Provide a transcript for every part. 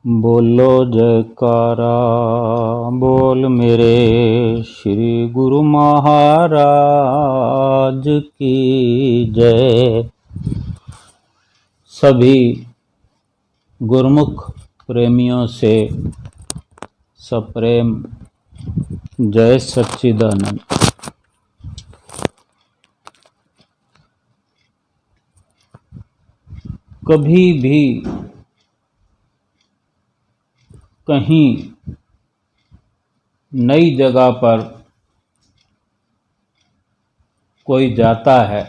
बोलो जयकारा बोल मेरे श्री गुरु महाराज की जय। सभी गुरुमुख प्रेमियों से सप्रेम जय सच्चिदानंद। कभी भी कहीं नई जगह पर कोई जाता है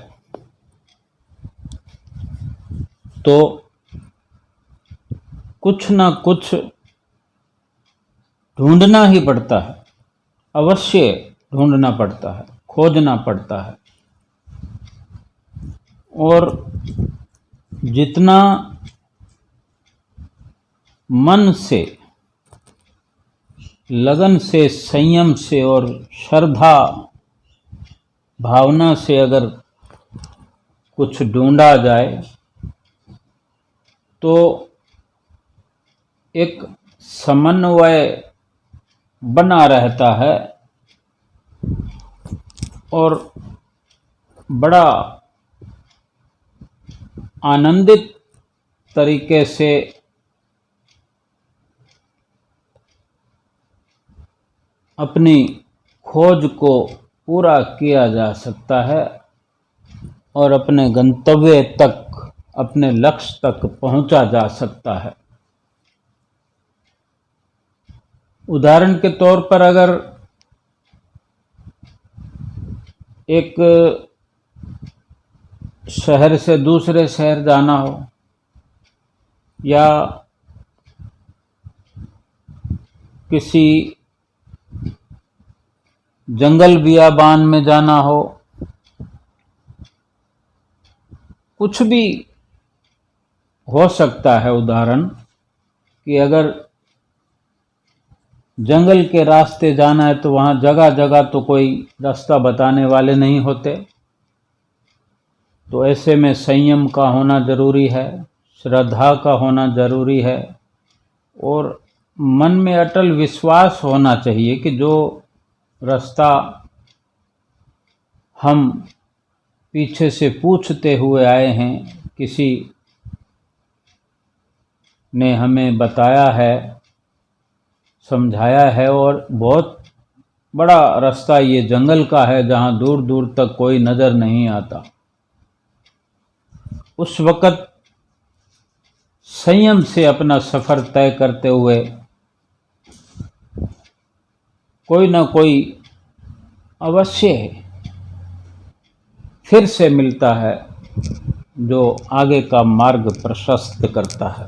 तो कुछ ना कुछ ढूंढना ही पड़ता है, अवश्य ढूंढना पड़ता है, खोजना पड़ता है। और जितना मन से, लगन से, संयम से और श्रद्धा भावना से अगर कुछ ढूंढा जाए तो एक समन्वय बना रहता है और बड़ा आनंदित तरीके से अपनी खोज को पूरा किया जा सकता है और अपने गंतव्य तक, अपने लक्ष्य तक पहुंचा जा सकता है। उदाहरण के तौर पर अगर एक शहर से दूसरे शहर जाना हो या किसी जंगल बियाबान में जाना हो, कुछ भी हो सकता है। उदाहरण कि अगर जंगल के रास्ते जाना है तो वहाँ जगह जगह तो कोई रास्ता बताने वाले नहीं होते, तो ऐसे में संयम का होना जरूरी है, श्रद्धा का होना जरूरी है और मन में अटल विश्वास होना चाहिए कि जो रास्ता हम पीछे से पूछते हुए आए हैं, किसी ने हमें बताया है, समझाया है और बहुत बड़ा रास्ता ये जंगल का है जहाँ दूर दूर तक कोई नज़र नहीं आता। उस वक़्त संयम से अपना सफ़र तय करते हुए कोई ना कोई अवश्य फिर से मिलता है जो आगे का मार्ग प्रशस्त करता है।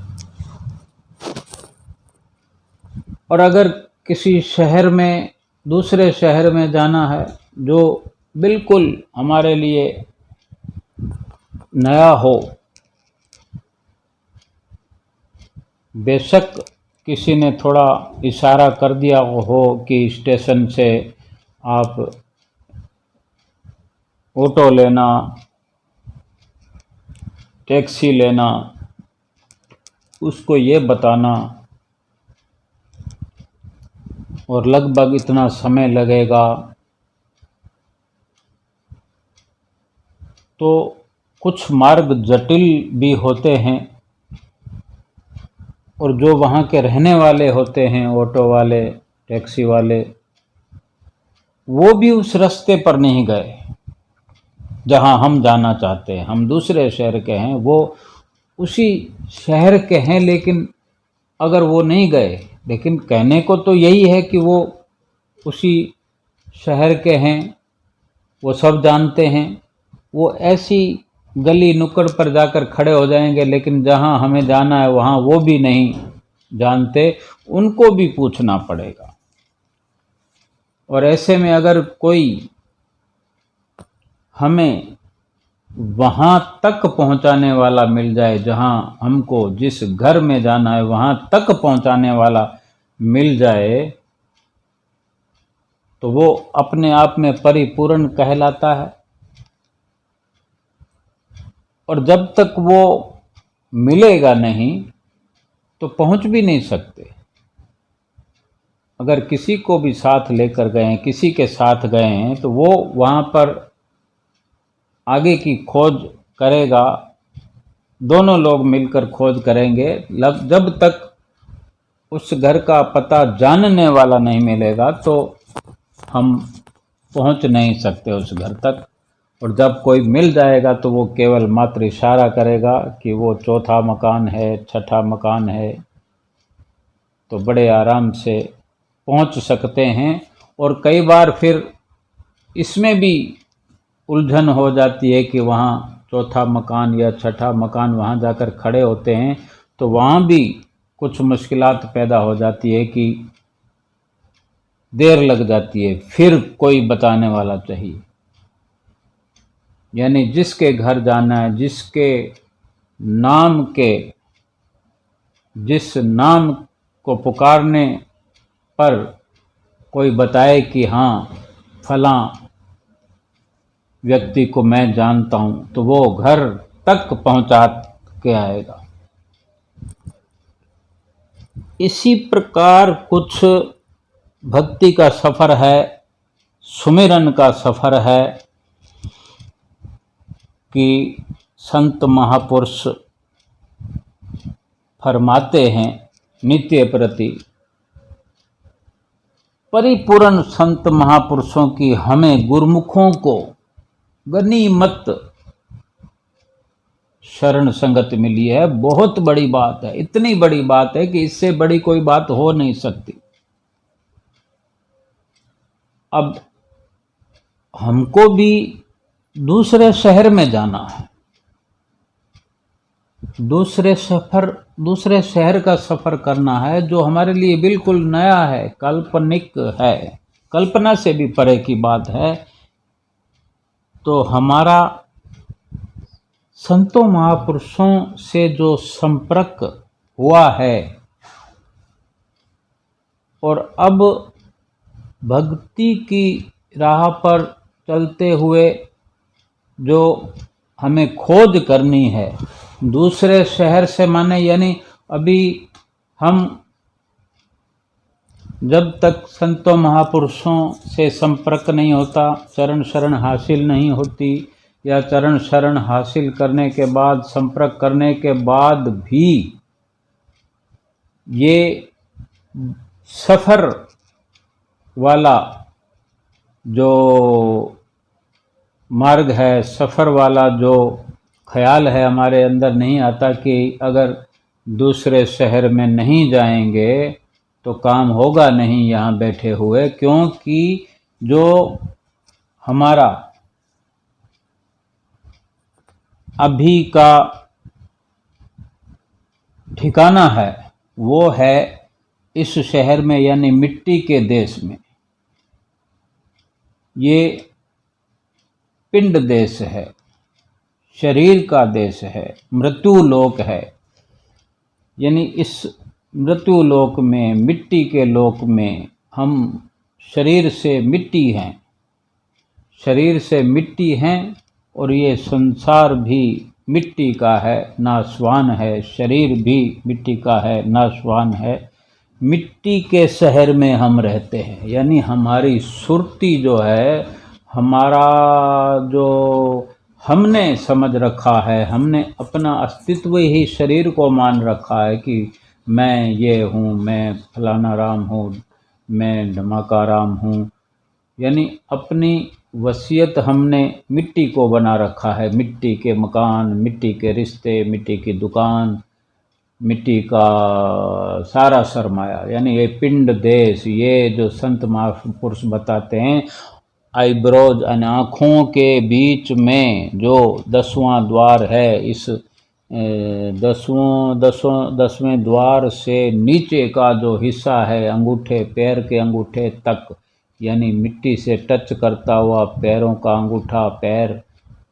और अगर किसी शहर में, दूसरे शहर में जाना है जो बिल्कुल हमारे लिए नया हो, बेशक किसी ने थोड़ा इशारा कर दिया हो कि स्टेशन से आप ऑटो लेना, टैक्सी लेना, उसको ये बताना और लगभग इतना समय लगेगा, तो कुछ मार्ग जटिल भी होते हैं और जो वहाँ के रहने वाले होते हैं, ऑटो वाले, टैक्सी वाले, वो भी उस रास्ते पर नहीं गए जहाँ हम जाना चाहते हैं। हम दूसरे शहर के हैं, वो उसी शहर के हैं, लेकिन अगर वो नहीं गए, लेकिन कहने को तो यही है कि वो उसी शहर के हैं, वो सब जानते हैं, वो ऐसी गली नुक्कड़ पर जाकर खड़े हो जाएंगे, लेकिन जहाँ हमें जाना है वहाँ वो भी नहीं जानते, उनको भी पूछना पड़ेगा। और ऐसे में अगर कोई हमें वहाँ तक पहुँचाने वाला मिल जाए, जहाँ हमको जिस घर में जाना है वहाँ तक पहुँचाने वाला मिल जाए, तो वो अपने आप में परिपूर्ण कहलाता है। और जब तक वो मिलेगा नहीं तो पहुंच भी नहीं सकते। अगर किसी को भी साथ लेकर गए हैं, किसी के साथ गए हैं, तो वो वहाँ पर आगे की खोज करेगा, दोनों लोग मिलकर खोज करेंगे। जब तक उस घर का पता जानने वाला नहीं मिलेगा तो हम पहुंच नहीं सकते उस घर तक। और जब कोई मिल जाएगा तो वो केवल मात्र इशारा करेगा कि वो चौथा मकान है, छठा मकान है, तो बड़े आराम से पहुंच सकते हैं। और कई बार फिर इसमें भी उलझन हो जाती है कि वहाँ चौथा मकान या छठा मकान वहाँ जाकर खड़े होते हैं तो वहाँ भी कुछ मुश्किलात पैदा हो जाती है कि देर लग जाती है, फिर कोई बताने वाला चाहिए। यानी जिसके घर जाना है, जिस नाम को पुकारने पर कोई बताए कि हाँ फलां व्यक्ति को मैं जानता हूँ, तो वो घर तक पहुंचा के आएगा। इसी प्रकार कुछ भक्ति का सफर है, सुमिरन का सफर है कि संत महापुरुष फरमाते हैं नित्य प्रति। परिपूर्ण संत महापुरुषों की हमें गुरुमुखों को गनीमत शरण संगत मिली है। बहुत बड़ी बात है, इतनी बड़ी बात है कि इससे बड़ी कोई बात हो नहीं सकती। अब हमको भी दूसरे शहर में जाना है, दूसरे शहर का सफर करना है, जो हमारे लिए बिल्कुल नया है, काल्पनिक है, कल्पना से भी परे की बात है। तो हमारा संतों महापुरुषों से जो संपर्क हुआ है और अब भक्ति की राह पर चलते हुए जो हमें खोज करनी है दूसरे शहर से, माने यानी अभी हम जब तक संतों महापुरुषों से संपर्क नहीं होता, चरण शरण हासिल नहीं होती, या चरण शरण हासिल करने के बाद, संपर्क करने के बाद भी ये सफ़र वाला जो मार्ग है, सफ़र वाला जो ख्याल है हमारे अंदर नहीं आता कि अगर दूसरे शहर में नहीं जाएंगे तो काम होगा नहीं यहाँ बैठे हुए। क्योंकि जो हमारा अभी का ठिकाना है वो है इस शहर में, यानी मिट्टी के देश में। ये पिंड देश है, शरीर का देश है, मृत्यु लोक है। यानी इस मृत्यु लोक में, मिट्टी के लोक में हम शरीर से मिट्टी हैं, शरीर से मिट्टी हैं, और ये संसार भी मिट्टी का है, नाशवान है, शरीर भी मिट्टी का है, नाशवान है। मिट्टी के शहर में हम रहते हैं, यानी हमारी सुरती जो है, हमारा जो हमने समझ रखा है, हमने अपना अस्तित्व ही शरीर को मान रखा है कि मैं ये हूँ, मैं फलाना राम हूँ, मैं धमाका राम हूँ। यानी अपनी वसीयत हमने मिट्टी को बना रखा है, मिट्टी के मकान, मिट्टी के रिश्ते, मिट्टी की दुकान, मिट्टी का सारा सरमाया, यानी ये पिंड देश। ये जो संत महापुरुष बताते हैं, आईब्रोज यानी आँखों के बीच में जो 10वां द्वार है, इस 10वें द्वार से नीचे का जो हिस्सा है, अंगूठे, पैर के अंगूठे तक, यानी मिट्टी से टच करता हुआ पैरों का अंगूठा, पैर,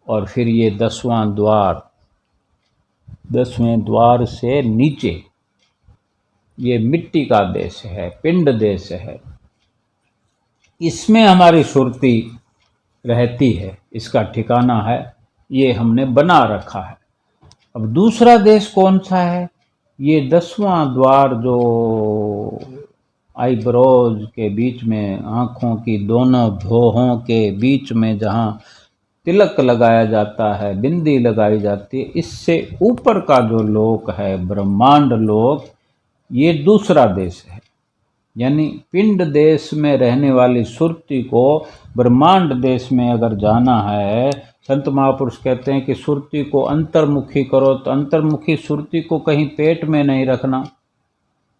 और फिर ये 10वां द्वार, 10वें द्वार से नीचे, ये मिट्टी का देश है, पिंड देश है। इसमें हमारी सुरती रहती है, इसका ठिकाना है, ये हमने बना रखा है। अब दूसरा देश कौन सा है? ये 10वां द्वार जो आईब्रोज के बीच में, आँखों की दोनों भौहों के बीच में जहाँ तिलक लगाया जाता है, बिंदी लगाई जाती है, इससे ऊपर का जो लोक है, ब्रह्मांड लोक, ये दूसरा देश है। यानी पिंड देश में रहने वाली सुरती को ब्रह्मांड देश में अगर जाना है, संत महापुरुष कहते हैं कि सुरती को अंतर्मुखी करो। तो अंतर्मुखी सुरती को कहीं पेट में नहीं रखना,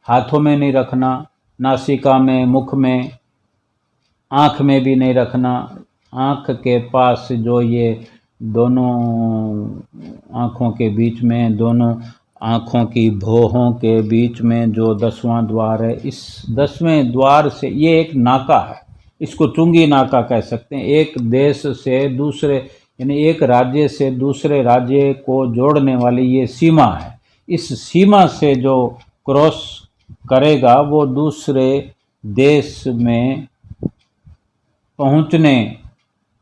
हाथों में नहीं रखना, नासिका में, मुख में, आँख में भी नहीं रखना। आँख के पास जो ये दोनों आँखों के बीच में, दोनों आँखों की भौहों के बीच में जो 10वां द्वार है, इस 10वें द्वार से, ये एक नाका है, इसको चुंगी नाका कह सकते हैं। एक देश से दूसरे, यानी एक राज्य से दूसरे राज्य को जोड़ने वाली ये सीमा है। इस सीमा से जो क्रॉस करेगा वो दूसरे देश में पहुंचने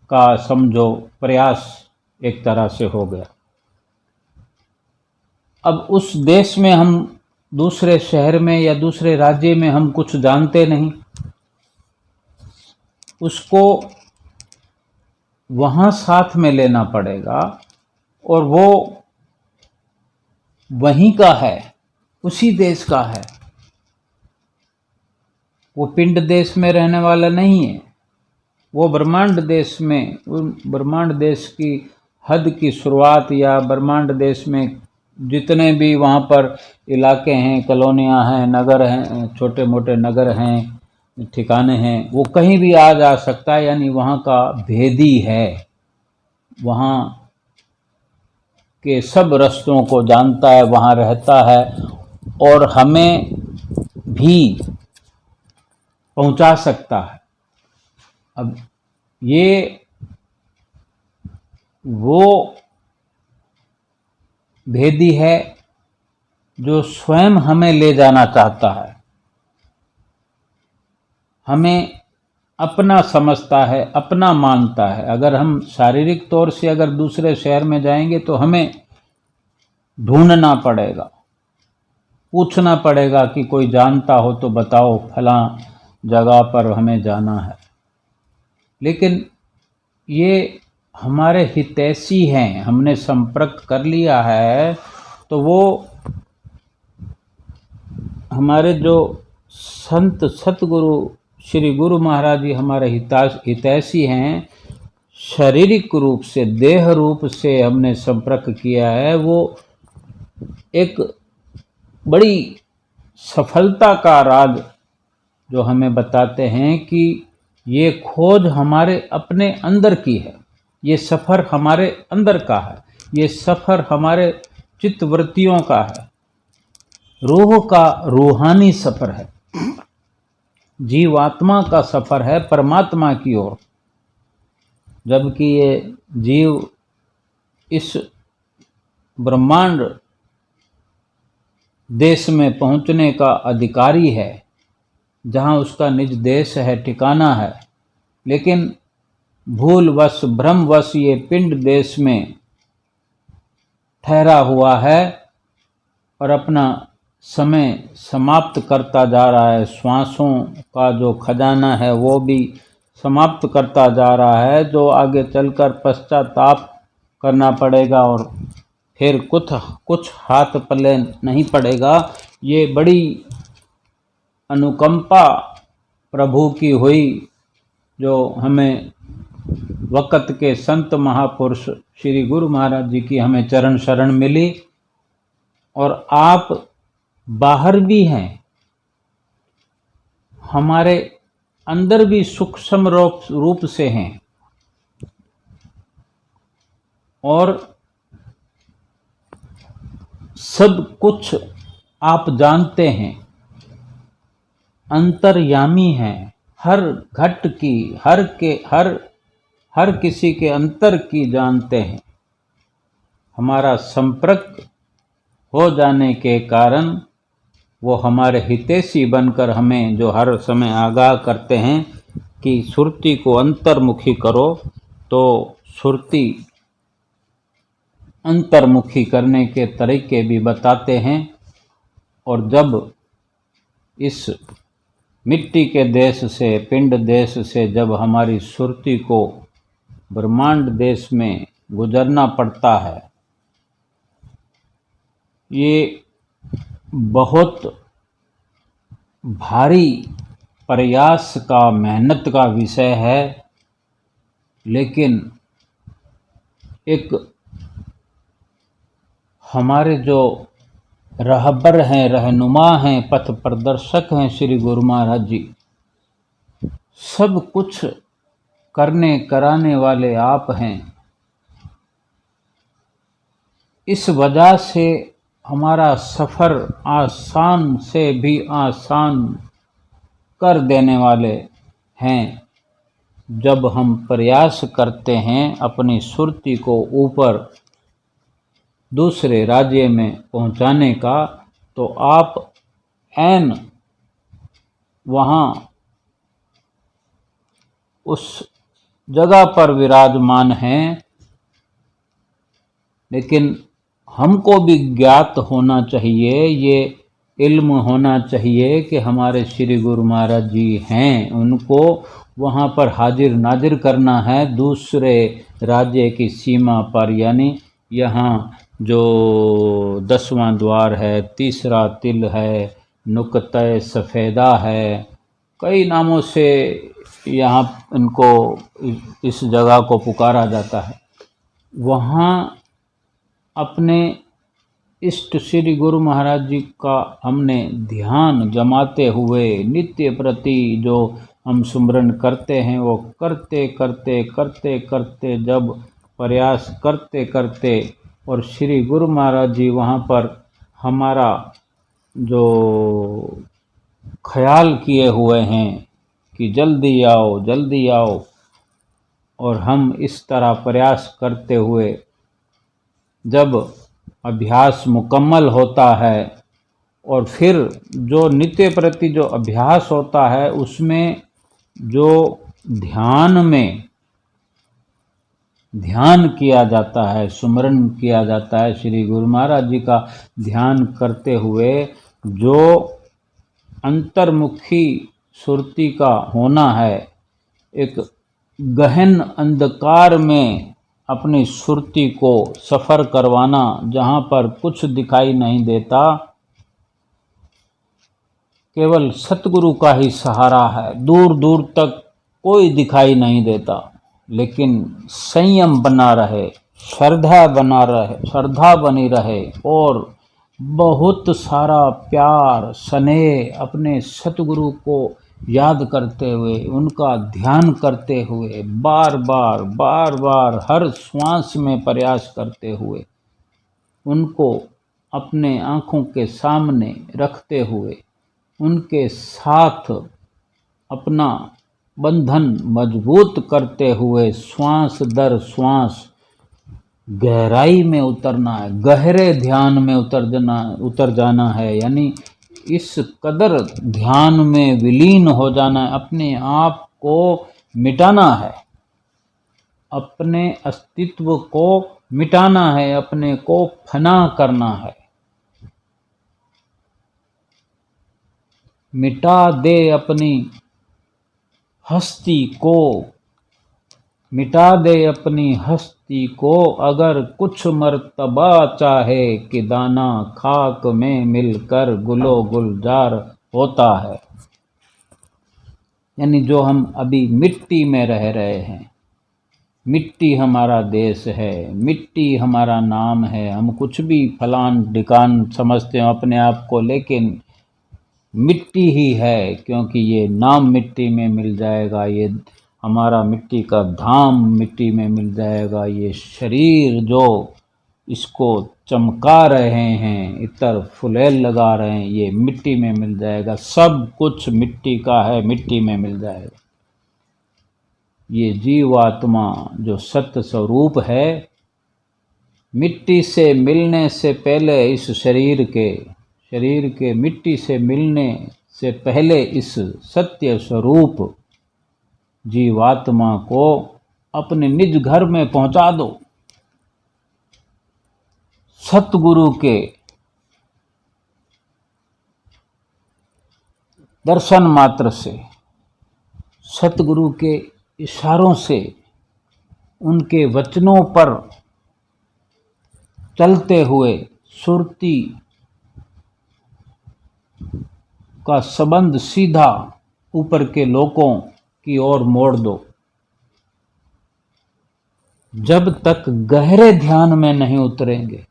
का समझो प्रयास एक तरह से हो गया। अब उस देश में हम, दूसरे शहर में या दूसरे राज्य में हम कुछ जानते नहीं, उसको वहाँ साथ में लेना पड़ेगा और वो वहीं का है, उसी देश का है, वो पिंड देश में रहने वाला नहीं है, वो ब्रह्मांड देश में, ब्रह्मांड देश की हद की शुरुआत या ब्रह्मांड देश में जितने भी वहाँ पर इलाके हैं, कॉलोनियाँ हैं, नगर हैं, छोटे मोटे नगर हैं, ठिकाने हैं, वो कहीं भी आ जा सकता है। यानी वहाँ का भेदी है, वहाँ के सब रास्तों को जानता है, वहाँ रहता है और हमें भी पहुँचा सकता है। अब ये वो भेदी है जो स्वयं हमें ले जाना चाहता है, हमें अपना समझता है, अपना मानता है। अगर हम शारीरिक तौर से अगर दूसरे शहर में जाएंगे तो हमें ढूंढना पड़ेगा, पूछना पड़ेगा कि कोई जानता हो तो बताओ, फलां जगह पर हमें जाना है। लेकिन ये हमारे हितैषी हैं, हमने संपर्क कर लिया है तो वो हमारे जो संत सतगुरु श्री गुरु महाराज जी हमारे हितैषी हैं। शारीरिक रूप से, देह रूप से हमने संपर्क किया है, वो एक बड़ी सफलता का राज जो हमें बताते हैं कि ये खोज हमारे अपने अंदर की है, ये सफ़र हमारे अंदर का है, ये सफ़र हमारे चित्तवृत्तियों का है, रूह का रूहानी सफ़र है, जीवात्मा का सफ़र है परमात्मा की ओर। जबकि ये जीव इस ब्रह्मांड देश में पहुंचने का अधिकारी है, जहां उसका निज देश है, ठिकाना है, लेकिन भूलवश, भ्रमवश ये पिंड देश में ठहरा हुआ है और अपना समय समाप्त करता जा रहा है। श्वासों का जो खजाना है वो भी समाप्त करता जा रहा है, जो आगे चलकर पश्चाताप करना पड़ेगा और फिर कुछ हाथ पल्ले नहीं पड़ेगा। ये बड़ी अनुकंपा प्रभु की हुई जो हमें वक़्त के संत महापुरुष श्री गुरु महाराज जी की हमें चरण शरण मिली। और आप बाहर भी हैं, हमारे अंदर भी सूक्ष्म रूप से हैं और सब कुछ आप जानते हैं, अंतर्यामी हैं, हर घट की, हर किसी के अंतर की जानते हैं। हमारा संपर्क हो जाने के कारण वो हमारे हितैषी बनकर हमें जो हर समय आगाह करते हैं कि सुरती को अंतर्मुखी करो, तो सुरती अंतर्मुखी करने के तरीके भी बताते हैं और जब इस मिट्टी के देश से, पिंड देश से जब हमारी सुरती को ब्रह्मांड देश में गुजरना पड़ता है, ये बहुत भारी प्रयास का, मेहनत का विषय है। लेकिन एक हमारे जो रहबर हैं, रहनुमा हैं, पथ प्रदर्शक हैं श्री गुरु महाराज जी, सब कुछ करने कराने वाले आप हैं। इस वजह से हमारा सफ़र आसान से भी आसान कर देने वाले हैं। जब हम प्रयास करते हैं अपनी सुरती को ऊपर दूसरे राज्य में पहुंचाने का, तो आप ऐन वहाँ उस जगह पर विराजमान हैं। लेकिन हमको भी ज्ञात होना चाहिए, ये इल्म होना चाहिए कि हमारे श्री गुरु महाराज जी हैं, उनको वहाँ पर हाजिर नाजिर करना है दूसरे राज्य की सीमा पर। यानी यहाँ जो 10वां द्वार है, तीसरा तिल है, नुक्ते सफ़ेदा है, कई नामों से यहाँ इनको इस जगह को पुकारा जाता है। वहाँ अपने इष्ट श्री गुरु महाराज जी का हमने ध्यान जमाते हुए नित्य प्रति जो हम सुमरन करते हैं, वो करते करते करते करते जब प्रयास करते करते और श्री गुरु महाराज जी वहाँ पर हमारा जो ख्याल किए हुए हैं कि जल्दी आओ जल्दी आओ, और हम इस तरह प्रयास करते हुए जब अभ्यास मुकम्मल होता है और फिर जो नित्य प्रति जो अभ्यास होता है उसमें जो ध्यान किया जाता है, सुमरन किया जाता है, श्री गुरु महाराज जी का ध्यान करते हुए जो अंतर्मुखी सुरती का होना है, एक गहन अंधकार में अपनी सुरती को सफ़र करवाना, जहाँ पर कुछ दिखाई नहीं देता, केवल सतगुरु का ही सहारा है, दूर दूर तक कोई दिखाई नहीं देता। लेकिन संयम बना रहे, श्रद्धा बनी रहे और बहुत सारा प्यार स्नेह अपने सतगुरु को याद करते हुए, उनका ध्यान करते हुए, बार बार हर श्वास में प्रयास करते हुए, उनको अपने आँखों के सामने रखते हुए, उनके साथ अपना बंधन मजबूत करते हुए श्वास दर श्वास गहराई में उतरना है, गहरे ध्यान में उतर जाना है। यानी इस कदर ध्यान में विलीन हो जाना है, अपने आप को मिटाना है, अपने अस्तित्व को मिटाना है, अपने को फना करना है। मिटा दे अपनी हस्ती को, मिटा दे अपनी हस्ती को, अगर कुछ मर्तबा चाहे कि दाना खाक में मिलकर गुलो गुलजार होता है। यानी जो हम अभी मिट्टी में रह रहे हैं, मिट्टी हमारा देश है, मिट्टी हमारा नाम है, हम कुछ भी फलान ढिकान समझते हैं अपने आप को, लेकिन मिट्टी ही है, क्योंकि ये नाम मिट्टी में मिल जाएगा, ये हमारा मिट्टी का धाम मिट्टी में मिल जाएगा, ये शरीर जो इसको चमका रहे हैं, इतर फुलेल लगा रहे हैं, ये मिट्टी में मिल जाएगा। सब कुछ मिट्टी का है, मिट्टी में मिल जाएगा। ये जीवात्मा जो सत्य स्वरूप है, मिट्टी से मिलने से पहले इस शरीर के मिट्टी से मिलने से पहले इस सत्य स्वरूप जीवात्मा को अपने निज घर में पहुंचा दो। सतगुरु के दर्शन मात्र से, सतगुरु के इशारों से, उनके वचनों पर चलते हुए सुरती का संबंध सीधा ऊपर के लोकों की ओर मोड़ दो। जब तक गहरे ध्यान में नहीं उतरेंगे,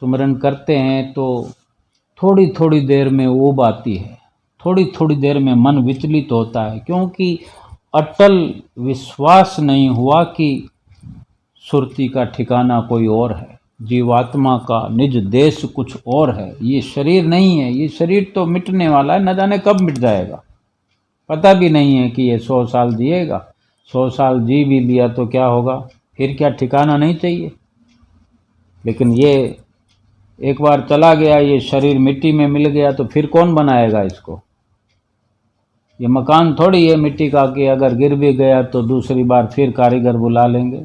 सुमरन करते हैं तो थोड़ी थोड़ी देर में ऊब आती है, थोड़ी थोड़ी देर में मन विचलित होता है, क्योंकि अटल विश्वास नहीं हुआ कि सुरती का ठिकाना कोई और है, जीवात्मा का निज देश कुछ और है, ये शरीर नहीं है। ये शरीर तो मिटने वाला है, न जाने कब मिट जाएगा, पता भी नहीं है कि ये 100 साल जिएगा। 100 साल जी भी लिया तो क्या होगा, फिर क्या ठिकाना नहीं चाहिए। लेकिन ये एक बार चला गया, ये शरीर मिट्टी में मिल गया तो फिर कौन बनाएगा इसको। ये मकान थोड़ी है मिट्टी का कि अगर गिर भी गया तो दूसरी बार फिर कारीगर बुला लेंगे।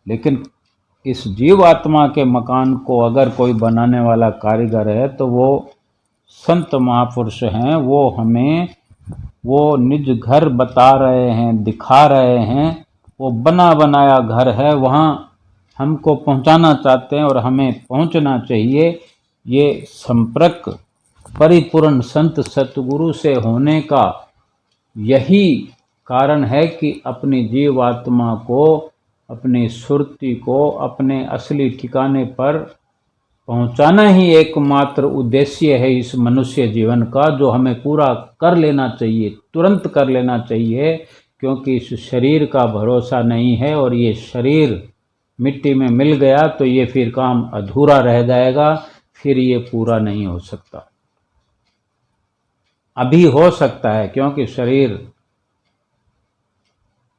लेकिन इस जीवात्मा के मकान को अगर कोई बनाने वाला कारीगर है तो वो संत महापुरुष हैं। वो हमें वो निज घर बता रहे हैं, दिखा रहे हैं। वो बना बनाया घर है, वहाँ हमको पहुँचाना चाहते हैं और हमें पहुँचना चाहिए। ये संपर्क परिपूर्ण संत सतगुरु से होने का यही कारण है कि अपनी जीवात्मा को, अपनी सुरती को अपने असली ठिकाने पर पहुंचाना ही एकमात्र उद्देश्य है इस मनुष्य जीवन का, जो हमें पूरा कर लेना चाहिए, तुरंत कर लेना चाहिए, क्योंकि इस शरीर का भरोसा नहीं है और ये शरीर मिट्टी में मिल गया तो ये फिर काम अधूरा रह जाएगा, फिर ये पूरा नहीं हो सकता। अभी हो सकता है क्योंकि शरीर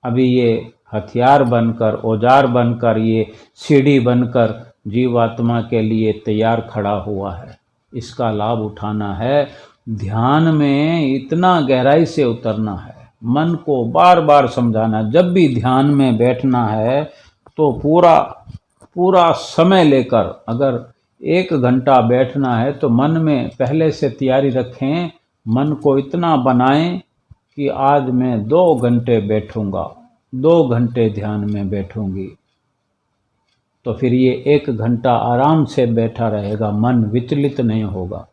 अभी ये हथियार बनकर, औजार बनकर, ये सीढ़ी बनकर जीवात्मा के लिए तैयार खड़ा हुआ है। इसका लाभ उठाना है। ध्यान में इतना गहराई से उतरना है, मन को बार बार समझाना। जब भी ध्यान में बैठना है तो पूरा समय लेकर, अगर 1 घंटा बैठना है तो मन में पहले से तैयारी रखें। मन को इतना बनाएं कि आज मैं 2 घंटे बैठूंगा, 2 घंटे ध्यान में बैठूंगी, तो फिर ये 1 घंटा आराम से बैठा रहेगा, मन विचलित नहीं होगा।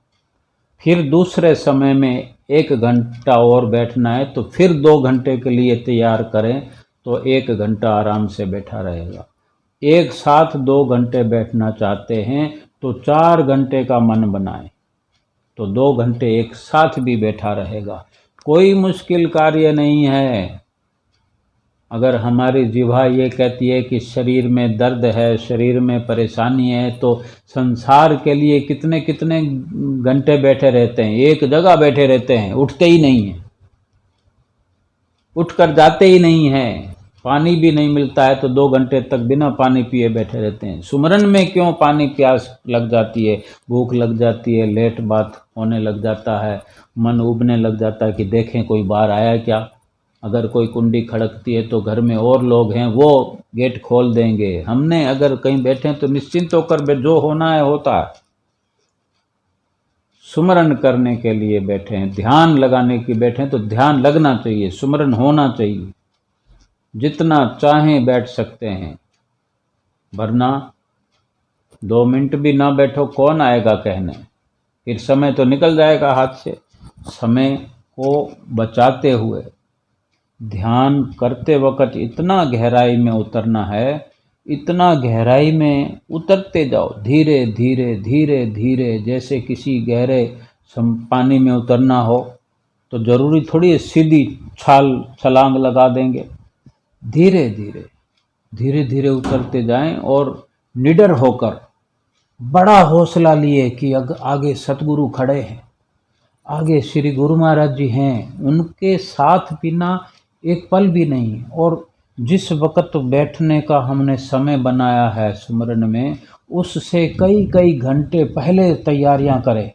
फिर दूसरे समय में 1 घंटा और बैठना है तो फिर 2 घंटे के लिए तैयार करें तो 1 घंटा आराम से बैठा रहेगा। एक साथ 2 घंटे बैठना चाहते हैं तो 4 घंटे का मन बनाएं तो 2 घंटे एक साथ भी बैठा रहेगा। कोई मुश्किल कार्य नहीं है। अगर हमारी जिह्वा ये कहती है कि शरीर में दर्द है, शरीर में परेशानी है, तो संसार के लिए कितने कितने घंटे बैठे रहते हैं, एक जगह बैठे रहते हैं, उठते ही नहीं हैं, उठकर जाते ही नहीं हैं। पानी भी नहीं मिलता है तो 2 घंटे तक बिना पानी पिए बैठे रहते हैं। सुमरन में क्यों पानी प्यास लग जाती है, भूख लग जाती है, लेट बात होने लग जाता है, मन उबने लग जाता है कि देखें कोई बाहर आया क्या। अगर कोई कुंडी खड़कती है तो घर में और लोग हैं, वो गेट खोल देंगे। हमने अगर कहीं बैठे तो निश्चिंत होकर जो होना है होता है। सुमरन करने के लिए बैठे हैं, ध्यान लगाने की बैठे हैं तो ध्यान लगना चाहिए, सुमरन होना चाहिए। जितना चाहें बैठ सकते हैं, वरना 2 मिनट भी ना बैठो कौन आएगा कहने, फिर समय तो निकल जाएगा हाथ से। समय को बचाते हुए ध्यान करते वक्त इतना गहराई में उतरना है, इतना गहराई में उतरते जाओ, धीरे धीरे धीरे धीरे। जैसे किसी गहरे पानी में उतरना हो तो ज़रूरी थोड़ी सीधी छलांग लगा देंगे। धीरे धीरे धीरे धीरे उतरते जाएं और निडर होकर, बड़ा हौसला लिए कि आगे सतगुरु खड़े हैं, आगे श्री गुरु महाराज जी हैं, उनके साथ बिना एक पल भी नहीं। और जिस वक़्त बैठने का हमने समय बनाया है सुमरन में, उससे कई कई घंटे पहले तैयारियां करें।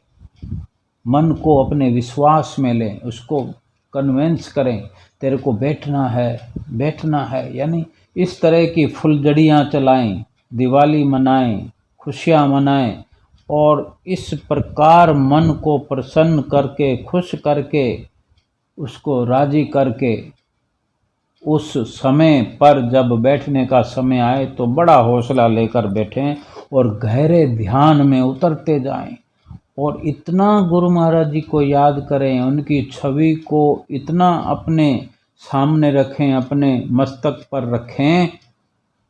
मन को अपने विश्वास में लें, उसको कन्वेंस करें, तेरे को बैठना है। यानी इस तरह की फुलझड़ियाँ चलाएं, दिवाली मनाएं, खुशियाँ मनाएं, और इस प्रकार मन को प्रसन्न करके, खुश करके, उसको राजी करके उस समय पर जब बैठने का समय आए तो बड़ा हौसला लेकर बैठें और गहरे ध्यान में उतरते जाएं और इतना गुरु महाराज जी को याद करें, उनकी छवि को इतना अपने सामने रखें, अपने मस्तक पर रखें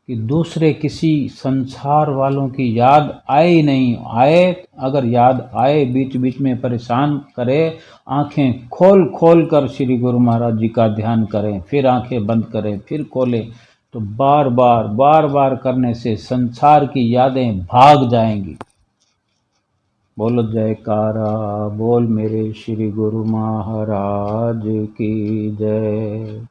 कि दूसरे किसी संसार वालों की याद आए ही नहीं। आए, अगर याद आए बीच बीच में परेशान करे, आंखें खोल खोल कर श्री गुरु महाराज जी का ध्यान करें, फिर आंखें बंद करें, फिर खोलें। तो बार बार करने से संसार की यादें भाग जाएंगी। बोलो जयकारा बोल मेरे श्री गुरु महाराज की जय।